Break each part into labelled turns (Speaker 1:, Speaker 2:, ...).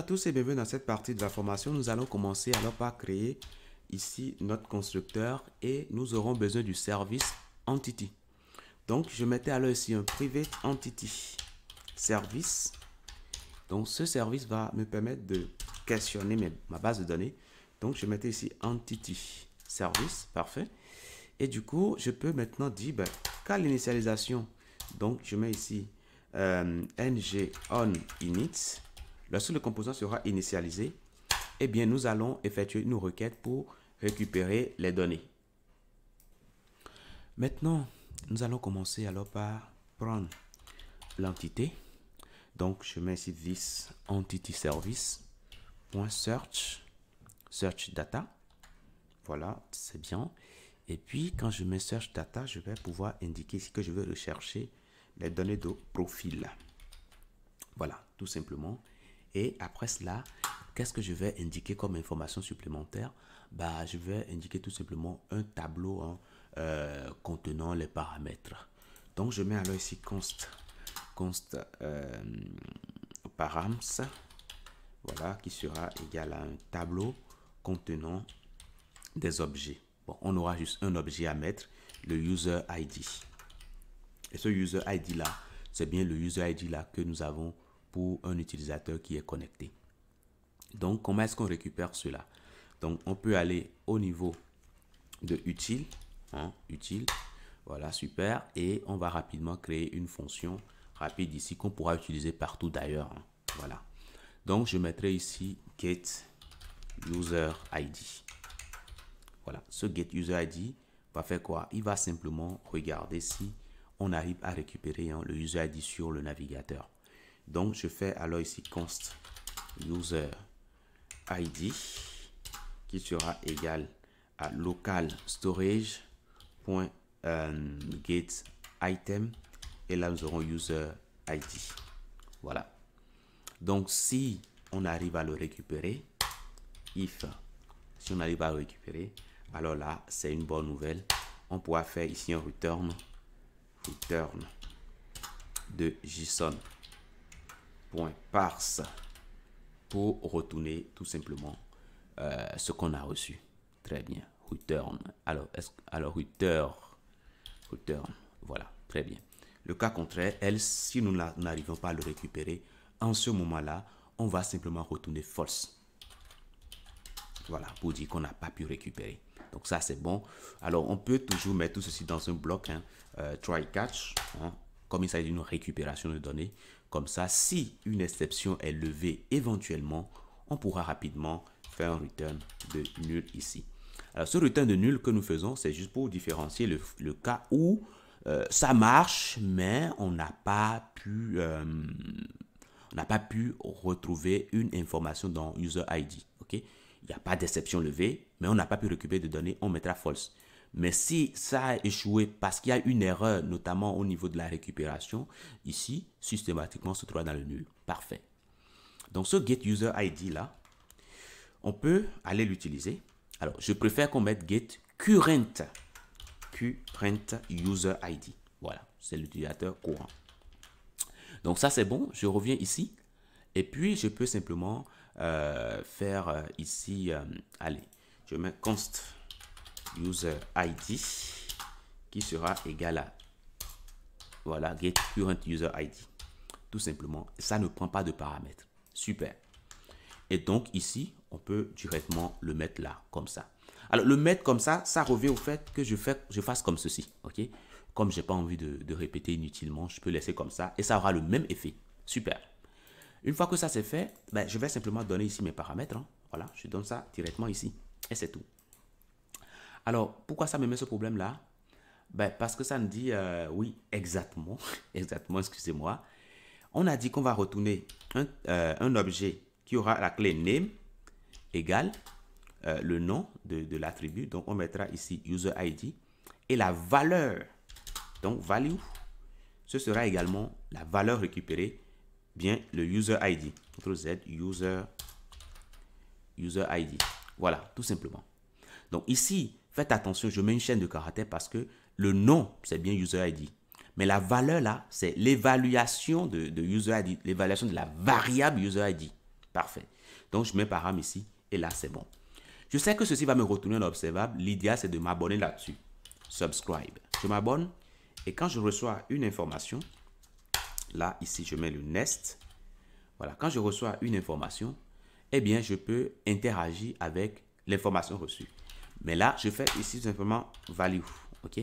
Speaker 1: À tous et bienvenue dans cette partie de la formation. Nous allons commencer alors par créer ici notre constructeur et nous aurons besoin du service entity. Donc je mettais alors ici un private entity service. Donc ce service va me permettre de questionner ma base de données. Donc je mettais ici entity service, parfait. Et du coup je peux maintenant dire qu'à l'initialisation, donc je mets ici ng on init. Lorsque le composant sera initialisé, eh bien, nous allons effectuer une requête pour récupérer les données. Maintenant, nous allons commencer alors par prendre l'entité. Donc, je mets ici this entity service.search search data. Voilà, c'est bien. Et puis, quand je mets search data, je vais pouvoir indiquer ici que je veux rechercher les données de profil. Voilà, tout simplement. Et après cela, qu'est-ce que je vais indiquer comme information supplémentaire? Je vais indiquer tout simplement un tableau contenant les paramètres. Donc, je mets alors ici const params, voilà, qui sera égal à un tableau contenant des objets. Bon, on aura juste un objet à mettre, le user ID. Et ce user ID là, c'est bien le user ID là que nous avons pour un utilisateur qui est connecté. Donc, comment est-ce qu'on récupère cela? Donc, on peut aller au niveau de utile, utile, voilà, super, et on va rapidement créer une fonction rapide ici qu'on pourra utiliser partout d'ailleurs, voilà. Donc, je mettrai ici get user ID. Voilà, ce get user ID va faire quoi? Il va simplement regarder si on arrive à récupérer le user ID sur le navigateur. Donc, je fais alors ici const user ID qui sera égal à local storage.get item et là, nous aurons user ID. Voilà. Donc, si on arrive à le récupérer, si on arrive à le récupérer, alors là, c'est une bonne nouvelle. On pourra faire ici un return de JSON. .parse pour retourner tout simplement ce qu'on a reçu. Très bien. Return. Alors return. Voilà. Très bien. Le cas contraire, si nous n'arrivons pas à le récupérer, en ce moment-là, on va simplement retourner false. Voilà, pour dire qu'on n'a pas pu récupérer. Donc ça, c'est bon. Alors, on peut toujours mettre tout ceci dans un bloc, try catch, comme il s'agit d'une récupération de données. Comme ça, si une exception est levée éventuellement, on pourra rapidement faire un return de nul ici. Alors, ce return de nul que nous faisons, c'est juste pour différencier le cas où ça marche, mais on n'a pas pu retrouver une information dans user ID. Ok? Il n'y a pas d'exception levée, mais on n'a pas pu récupérer de données, on mettra false. Mais si ça a échoué parce qu'il y a une erreur, notamment au niveau de la récupération, ici, systématiquement, se trouve dans le nul. Parfait. Donc, ce get user ID là, on peut aller l'utiliser. Alors, je préfère qu'on mette get current user ID. Voilà, c'est l'utilisateur courant. Donc, ça, c'est bon. Je reviens ici. Et puis, je peux simplement faire ici, allez, je mets const user ID qui sera égal à voilà get current user ID, tout simplement. Ça ne prend pas de paramètres. Super. Et donc ici on peut directement le mettre là comme ça. Alors le mettre comme ça revient au fait que je fasse comme ceci. Ok, comme j'ai pas envie de répéter inutilement, je peux laisser comme ça et ça aura le même effet. Super. Une fois que ça c'est fait, je vais simplement donner ici mes paramètres. Voilà, je donne ça directement ici et c'est tout. Alors, pourquoi ça me met ce problème-là? Parce que ça me dit, oui, exactement, excusez-moi. On a dit qu'on va retourner un objet qui aura la clé name égale le nom de l'attribut. Donc, on mettra ici user ID et la valeur, donc value, ce sera également la valeur récupérée, bien le user ID, CTRL Z, user ID. Voilà, tout simplement. Donc ici, faites attention, je mets une chaîne de caractères parce que le nom, c'est bien user ID. Mais la valeur là, c'est l'évaluation de user ID, l'évaluation de la variable user ID. Parfait. Donc, je mets param ici et là, c'est bon. Je sais que ceci va me retourner un observable. L'idéal, c'est de m'abonner là-dessus. Subscribe. Je m'abonne et quand je reçois une information, là, ici, je mets le nest. Voilà, quand je reçois une information, eh bien, je peux interagir avec l'information reçue. Mais là, je fais ici tout simplement value. OK?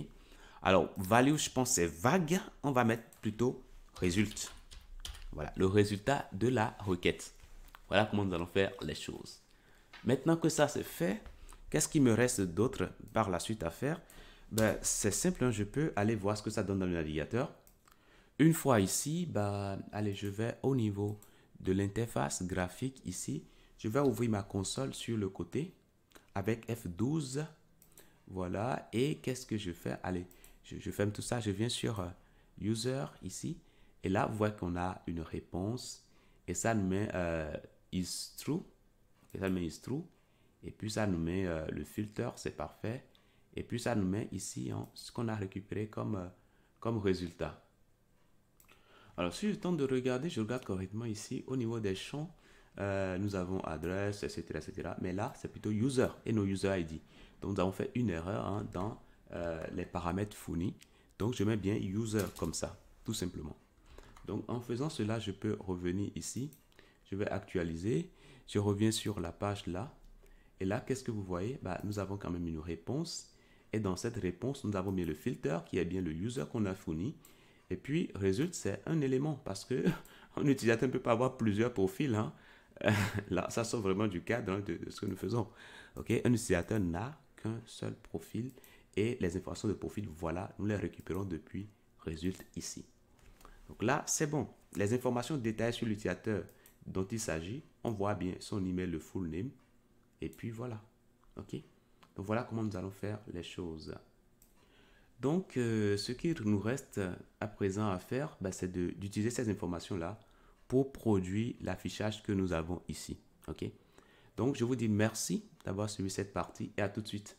Speaker 1: Alors, value, je pense c'est vague. On va mettre plutôt résultat. Voilà, le résultat de la requête. Voilà comment nous allons faire les choses. Maintenant que ça c'est fait, qu'est-ce qui me reste d'autre par la suite à faire? Ben, c'est simple, hein, je peux aller voir ce que ça donne dans le navigateur. Une fois ici, allez, je vais au niveau de l'interface graphique ici. Je vais ouvrir ma console sur le côté avec F12. Voilà, et qu'est-ce que je fais? Allez, je ferme tout ça, je viens sur User ici. Et là, vous voyez qu'on a une réponse. Et ça nous met is true. Et ça nous met is true. Et puis ça nous met le filter, c'est parfait. Et puis ça nous met ici ce qu'on a récupéré comme résultat. Alors si je tente de regarder, je regarde correctement ici au niveau des champs. Nous avons adresse, etc., etc. Mais là, c'est plutôt user et nos user ID. Donc nous avons fait une erreur dans les paramètres fournis. Donc je mets bien user comme ça, tout simplement. Donc en faisant cela, je peux revenir ici. Je vais actualiser. Je reviens sur la page là. Et là, qu'est-ce que vous voyez? Nous avons quand même une réponse. Et dans cette réponse, nous avons bien le filter qui est bien le user qu'on a fourni. Et puis, résultat, c'est un élément parce que un utilisateur ne peut pas avoir plusieurs profils. Hein. Là, ça sort vraiment du cadre de ce que nous faisons. Okay? Un utilisateur n'a qu'un seul profil et les informations de profil, voilà, nous les récupérons depuis résultat ici. Donc là, c'est bon. Les informations détaillées sur l'utilisateur dont il s'agit, on voit bien son email, le full name. Et puis voilà. OK? Donc voilà comment nous allons faire les choses. Donc, ce qu'il nous reste à présent à faire, c'est d'utiliser ces informations-là pour produire l'affichage que nous avons ici. OK? Donc, je vous dis merci d'avoir suivi cette partie et à tout de suite.